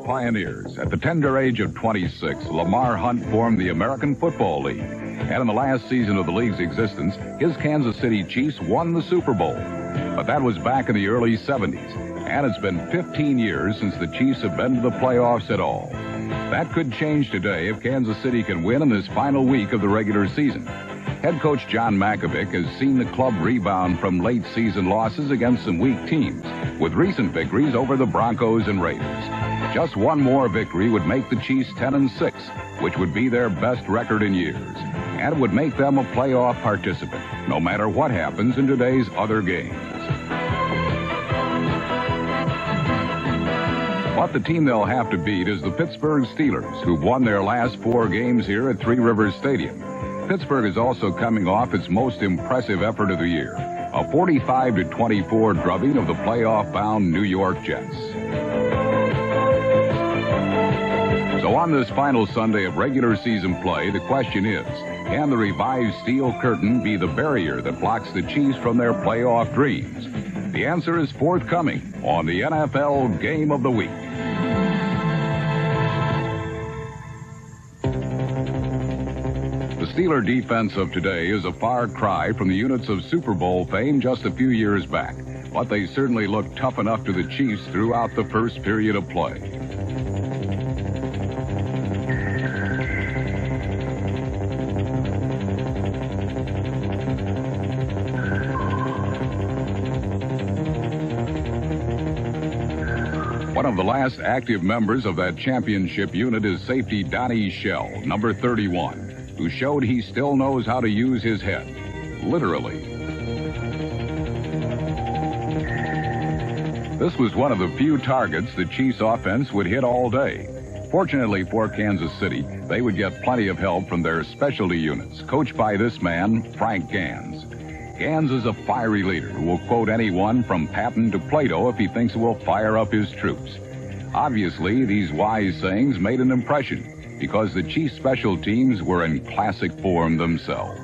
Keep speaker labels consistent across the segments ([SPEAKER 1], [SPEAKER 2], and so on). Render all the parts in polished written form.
[SPEAKER 1] Pioneers. At the tender age of 26, Lamar Hunt formed the American Football League. And in the last season of the league's existence, his Kansas City Chiefs won the Super Bowl. But that was back in the early 70s. And it's been 15 years since the Chiefs have been to the playoffs at all. That could change today if Kansas City can win in this final week of the regular season. Head coach John Makovic has seen the club rebound from late season losses against some weak teams, with recent victories over the Broncos and Raiders. Just one more victory would make the Chiefs 10-6, which would be their best record in years, and it would make them a playoff participant, no matter what happens in today's other games. But the team they'll have to beat is the Pittsburgh Steelers, who've won their last 4 games here at Three Rivers Stadium. Pittsburgh is also coming off its most impressive effort of the year, a 45-24 drubbing of the playoff-bound New York Jets. So on this final Sunday of regular season play, the question is, can the revised steel curtain be the barrier that blocks the Chiefs from their playoff dreams? The answer is forthcoming on the NFL Game of the Week. The Steeler defense of today is a far cry from the units of Super Bowl fame just a few years back, but they certainly look tough enough to the Chiefs throughout the first period of play. One of the last active members of that championship unit is safety Donnie Shell, number 31, who showed he still knows how to use his head, literally. This was one of the few targets the Chiefs' offense would hit all day. Fortunately for Kansas City, they would get plenty of help from their specialty units, coached by this man, Frank Gans. Gans is a fiery leader who will quote anyone from Patton to Plato if he thinks it will fire up his troops. Obviously, these wise sayings made an impression because the Chiefs' special teams were in classic form themselves.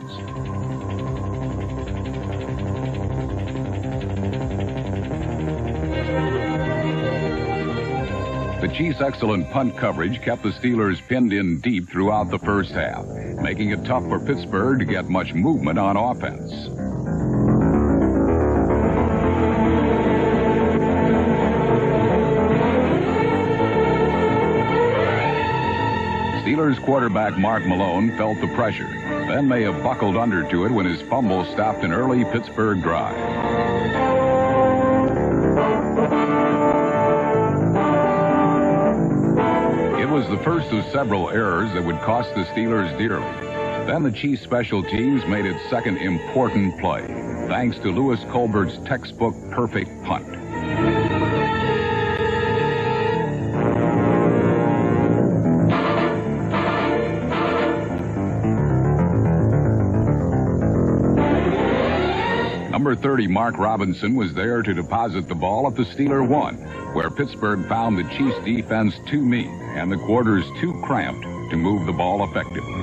[SPEAKER 1] The Chiefs' excellent punt coverage kept the Steelers pinned in deep throughout the first half, making it tough for Pittsburgh to get much movement on offense. Steelers quarterback Mark Malone felt the pressure, then may have buckled under to it when his fumble stopped an early Pittsburgh drive. It was the first of several errors that would cost the Steelers dearly. Then the Chiefs' special teams made its second important play, thanks to Louis Colbert's textbook perfect punt. Number 30, Mark Robinson, was there to deposit the ball at the Steeler 1, where Pittsburgh found the Chiefs' defense too mean and the quarters too cramped to move the ball effectively.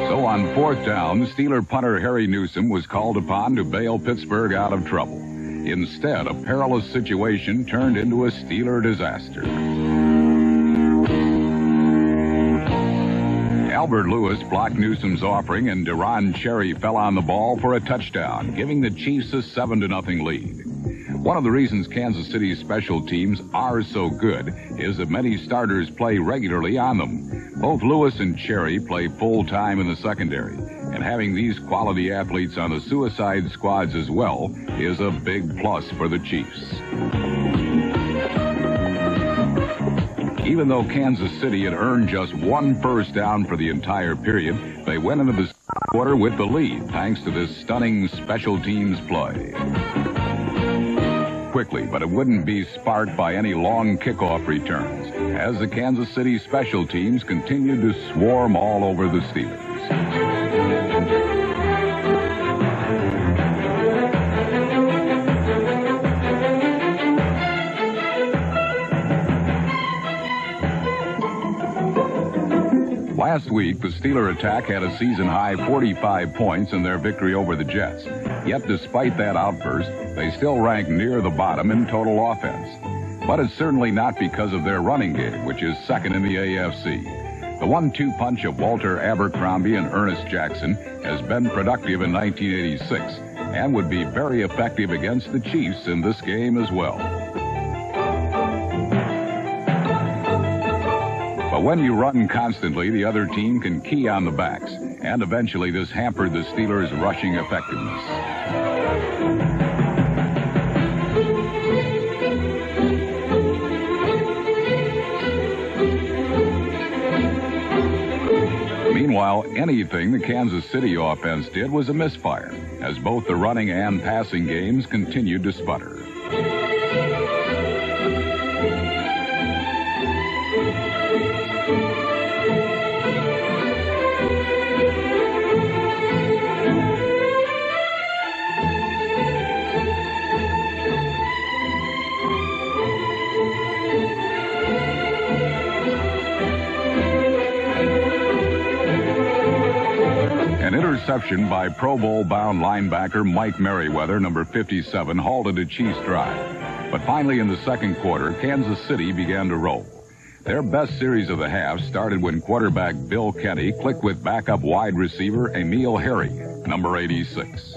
[SPEAKER 1] So on 4th down, Steeler punter Harry Newsom was called upon to bail Pittsburgh out of trouble. Instead, a perilous situation turned into a Steeler disaster. Albert Lewis blocked Newsom's offering, and Deron Cherry fell on the ball for a touchdown, giving the Chiefs a 7-0 lead. One of the reasons Kansas City's special teams are so good is that many starters play regularly on them. Both Lewis and Cherry play full-time in the secondary, and having these quality athletes on the suicide squads as well is a big plus for the Chiefs. Even though Kansas City had earned just 1 first down for the entire period, they went into the quarter with the lead thanks to this stunning special teams play. Quickly, but it wouldn't be sparked by any long kickoff returns, as the Kansas City special teams continued to swarm all over the Steelers. Last week, the Steeler attack had a season-high 45 points in their victory over the Jets. Yet, despite that outburst, they still rank near the bottom in total offense. But it's certainly not because of their running game, which is second in the AFC. The 1-2 punch of Walter Abercrombie and Ernest Jackson has been productive in 1986 and would be very effective against the Chiefs in this game as well. But when you run constantly, the other team can key on the backs, and eventually this hampered the Steelers' rushing effectiveness. Meanwhile, anything the Kansas City offense did was a misfire, as both the running and passing games continued to sputter. An interception by Pro Bowl-bound linebacker Mike Merriweather, number 57, halted a Chiefs drive. But finally, in the second quarter, Kansas City began to roll. Their best series of the half started when quarterback Bill Kenny clicked with backup wide receiver Emil Harry, number 86.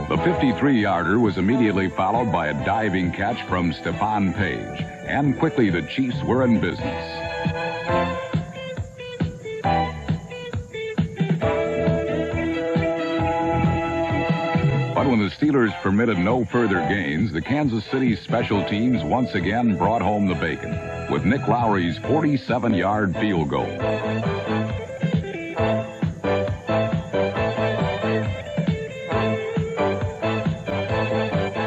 [SPEAKER 1] The 53-yarder was immediately followed by a diving catch from Stephon Page, and quickly the Chiefs were in business. But when the Steelers permitted no further gains, the Kansas City special teams once again brought home the bacon with Nick Lowry's 47-yard field goal.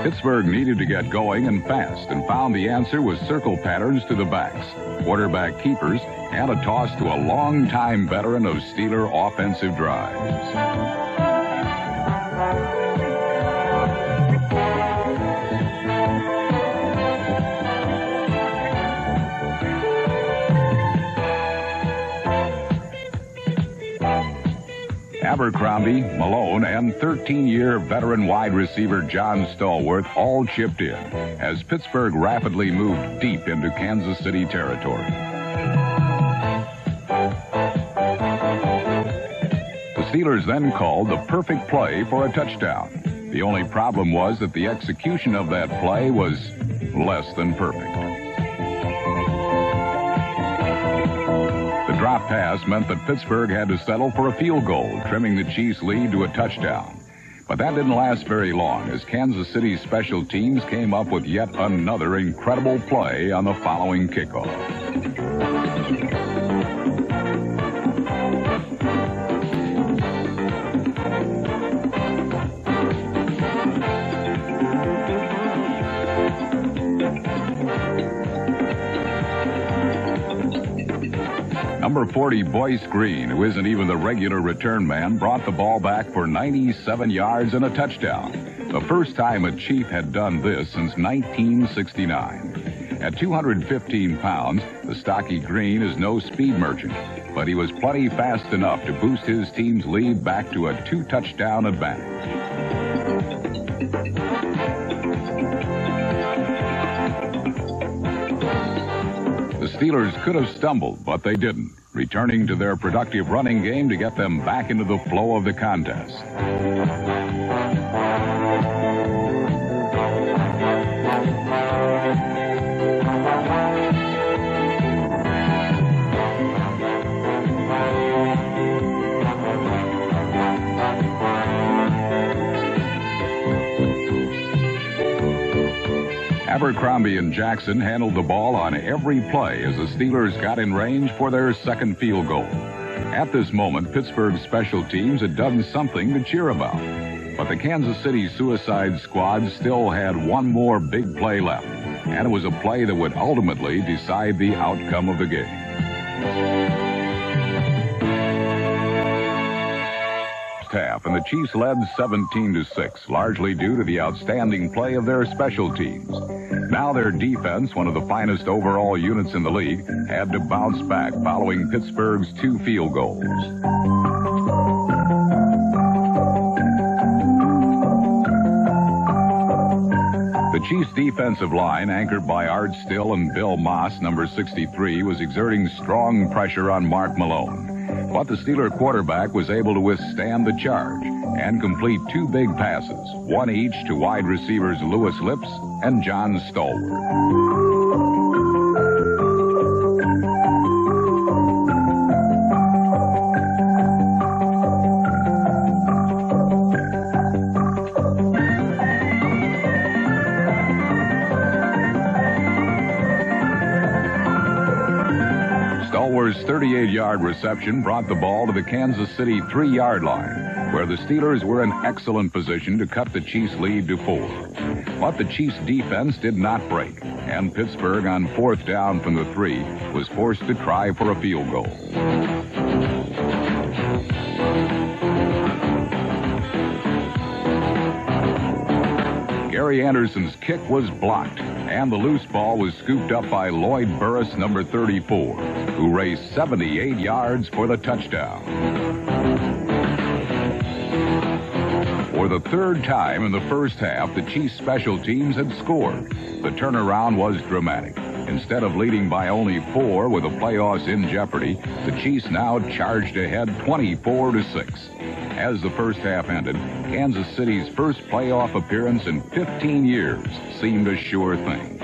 [SPEAKER 1] Pittsburgh needed to get going and fast, and found the answer with circle patterns to the backs, quarterback keepers, and a toss to a longtime veteran of Steeler offensive drives. Abercrombie, Malone, and 13-year veteran wide receiver John Stallworth all chipped in as Pittsburgh rapidly moved deep into Kansas City territory. The Steelers then called the perfect play for a touchdown. The only problem was that the execution of that play was less than perfect. The drop pass meant that Pittsburgh had to settle for a field goal, trimming the Chiefs' lead to a touchdown. But that didn't last very long, as Kansas City's special teams came up with yet another incredible play on the following kickoff. Number 40, Boyce Green, who isn't even the regular return man, brought the ball back for 97 yards and a touchdown. The first time a Chief had done this since 1969. At 215 pounds, the stocky Green is no speed merchant, but he was plenty fast enough to boost his team's lead back to a 2-touchdown advantage. The Steelers could have stumbled, but they didn't, returning to their productive running game to get them back into the flow of the contest. Abercrombie and Jackson handled the ball on every play as the Steelers got in range for their second field goal. At this moment, Pittsburgh's special teams had done something to cheer about. But the Kansas City Suicide Squad still had one more big play left, and it was a play that would ultimately decide the outcome of the game. half, and the Chiefs led 17-6, largely due to the outstanding play of their special teams. Now their defense, one of the finest overall units in the league, had to bounce back following Pittsburgh's 2 field goals. The Chiefs' defensive line, anchored by Art Still and Bill Moss, number 63, was exerting strong pressure on Mark Malone. But the Steeler quarterback was able to withstand the charge and complete 2 big passes, one each to wide receivers Lewis Lips and John Stallworth. Stallworth's 38-yard reception brought the ball to the Kansas City 3-yard line, where the Steelers were in excellent position to cut the Chiefs' lead to 4. But the Chiefs' defense did not break, and Pittsburgh, on 4th down from the 3, was forced to try for a field goal. Gary Anderson's kick was blocked, and the loose ball was scooped up by Lloyd Burris, number 34, who raced 78 yards for the touchdown. For the 3rd time in the first half, the Chiefs' special teams had scored. The turnaround was dramatic. Instead of leading by only 4 with the playoffs in jeopardy, the Chiefs now charged ahead 24-6. As the first half ended, Kansas City's first playoff appearance in 15 years seemed a sure thing.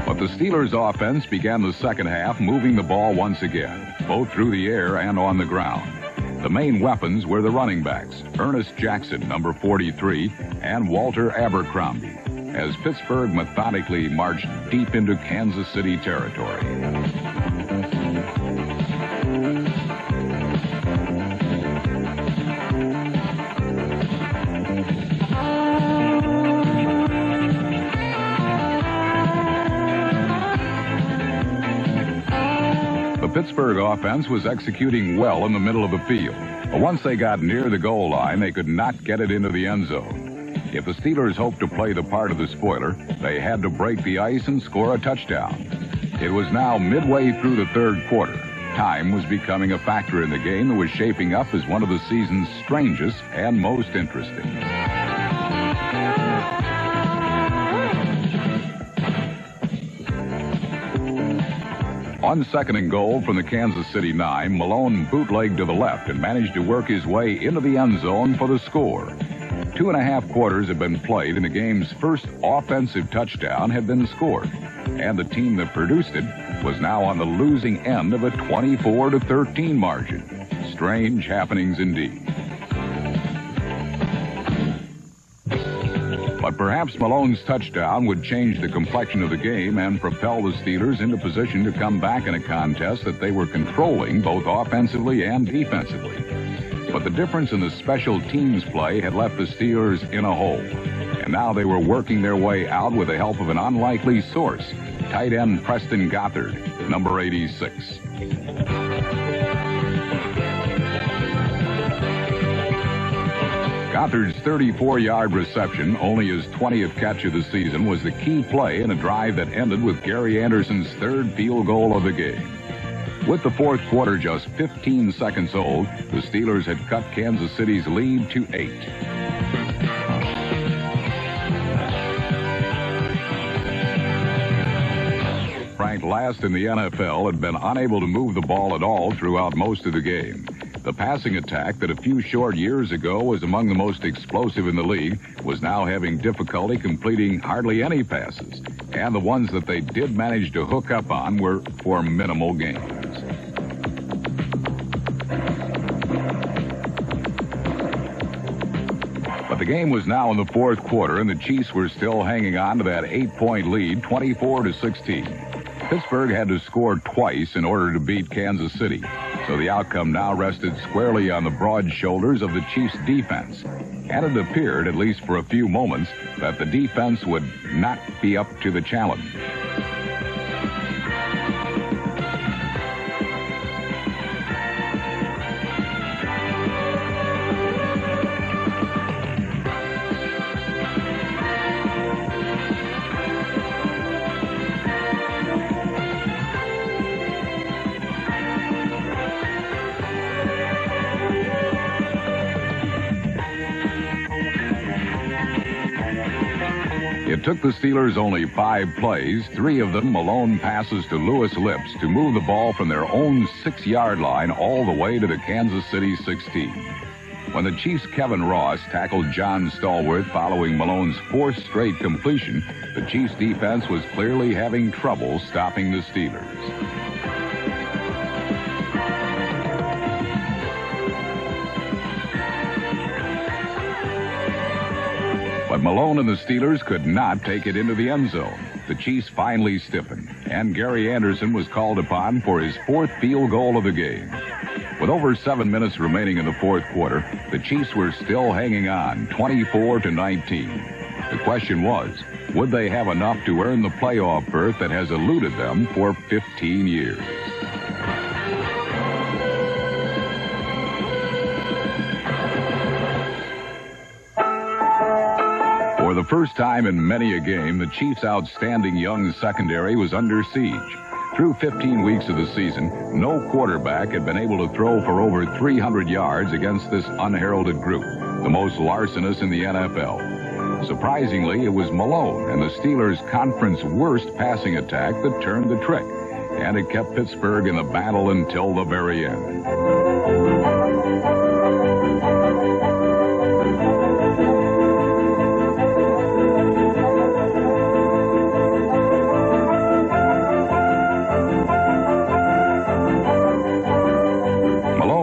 [SPEAKER 1] But the Steelers' offense began the second half moving the ball once again, both through the air and on the ground. The main weapons were the running backs, Ernest Jackson, number 43, and Walter Abercrombie, as Pittsburgh methodically marched deep into Kansas City territory. The Pittsburgh offense was executing well in the middle of the field, but once they got near the goal line, they could not get it into the end zone. If the Steelers hoped to play the part of the spoiler, they had to break the ice and score a touchdown. It was now midway through the 3rd quarter. Time was becoming a factor in the game that was shaping up as one of the season's strangest and most interesting. On 2nd and goal from the Kansas City 9, Malone bootlegged to the left and managed to work his way into the end zone for the score. 2.5 quarters had been played, and the game's first offensive touchdown had been scored, and the team that produced it was now on the losing end of a 24-13 margin. Strange happenings indeed. But perhaps Malone's touchdown would change the complexion of the game and propel the Steelers into position to come back in a contest that they were controlling both offensively and defensively. But the difference in the special teams play had left the Steelers in a hole, and now they were working their way out with the help of an unlikely source, tight end Preston Gothard, number 86. Gothard's 34-yard reception, only his 20th catch of the season, was the key play in a drive that ended with Gary Anderson's 3rd field goal of the game. With the 4th quarter just 15 seconds old, the Steelers had cut Kansas City's lead to 8. Ranked last in the NFL, had been unable to move the ball at all throughout most of the game. The passing attack that a few short years ago was among the most explosive in the league was now having difficulty completing hardly any passes, and the ones that they did manage to hook up on were for minimal gains. But the game was now in the 4th quarter, and the Chiefs were still hanging on to that 8-point lead, 24-16. Pittsburgh had to score twice in order to beat Kansas City, So the outcome now rested squarely on the broad shoulders of the Chiefs' defense. And it appeared, at least for a few moments, that the defense would not be up to the challenge. It took the Steelers only 5 plays, 3 of them Malone passes to Lewis Lips, to move the ball from their own 6-yard line all the way to the Kansas City 16. When the Chiefs' Kevin Ross tackled John Stallworth following Malone's 4th straight completion, the Chiefs' defense was clearly having trouble stopping the Steelers. But Malone and the Steelers could not take it into the end zone. The Chiefs finally stiffened, and Gary Anderson was called upon for his 4th field goal of the game. With over 7 minutes remaining in the 4th quarter, the Chiefs were still hanging on, 24-19. The question was, would they have enough to earn the playoff berth that has eluded them for 15 years? For the first time in many a game, the Chiefs' outstanding young secondary was under siege. Through 15 weeks of the season, no quarterback had been able to throw for over 300 yards against this unheralded group, the most larcenous in the NFL. Surprisingly, it was Malone and the Steelers' conference worst passing attack that turned the trick, and it kept Pittsburgh in the battle until the very end.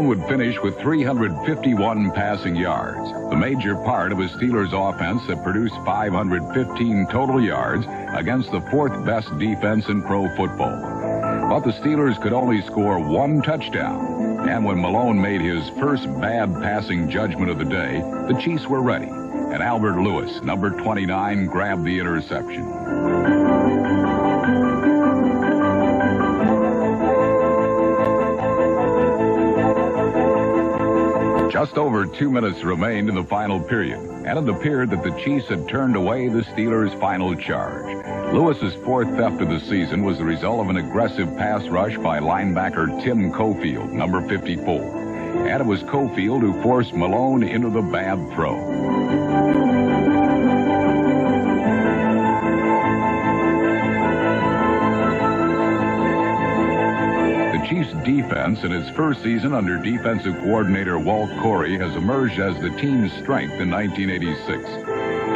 [SPEAKER 1] Would finish with 351 passing yards, the major part of a Steelers offense that produced 515 total yards against the 4th best defense in pro football. But the Steelers could only score 1 touchdown, and when Malone made his first bad passing judgment of the day, the Chiefs were ready, and Albert Lewis, number 29, grabbed the interception. Just over 2 minutes remained in the final period, and it appeared that the Chiefs had turned away the Steelers' final charge. Lewis's 4th theft of the season was the result of an aggressive pass rush by linebacker Tim Cofield, number 54. And it was Cofield who forced Malone into the bad throw. Chiefs defense in its first season under defensive coordinator Walt Corey has emerged as the team's strength in 1986.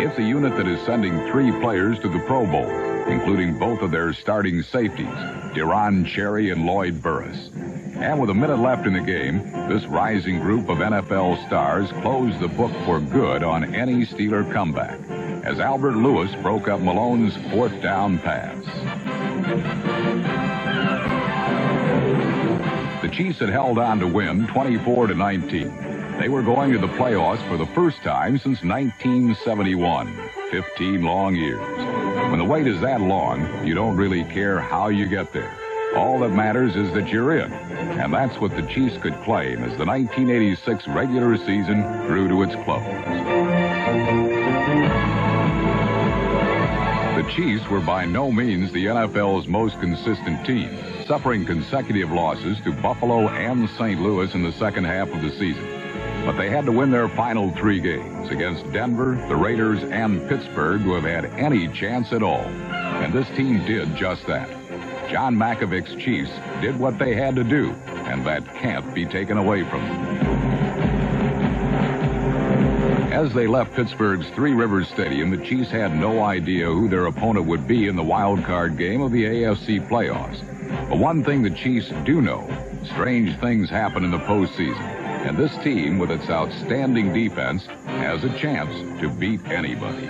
[SPEAKER 1] It's a unit that is sending 3 players to the Pro Bowl, including both of their starting safeties, Deron Cherry and Lloyd Burris. And with a minute left in the game, this rising group of NFL stars closed the book for good on any Steeler comeback, as Albert Lewis broke up Malone's 4th down pass. The Chiefs had held on to win 24-19. They were going to the playoffs for the first time since 1971, 15 long years. When the wait is that long, you don't really care how you get there. All that matters is that you're in, and that's what the Chiefs could claim as the 1986 regular season drew to its close. The Chiefs were by no means the NFL's most consistent team, suffering consecutive losses to Buffalo and St. Louis in the second half of the season. But they had to win their final 3 games against Denver, the Raiders, and Pittsburgh, who have had any chance at all. And this team did just that. John Makovich's Chiefs did what they had to do, and that can't be taken away from them. As they left Pittsburgh's Three Rivers Stadium, the Chiefs had no idea who their opponent would be in the wild card game of the AFC playoffs. But one thing the Chiefs do know, strange things happen in the postseason, and this team, with its outstanding defense, has a chance to beat anybody.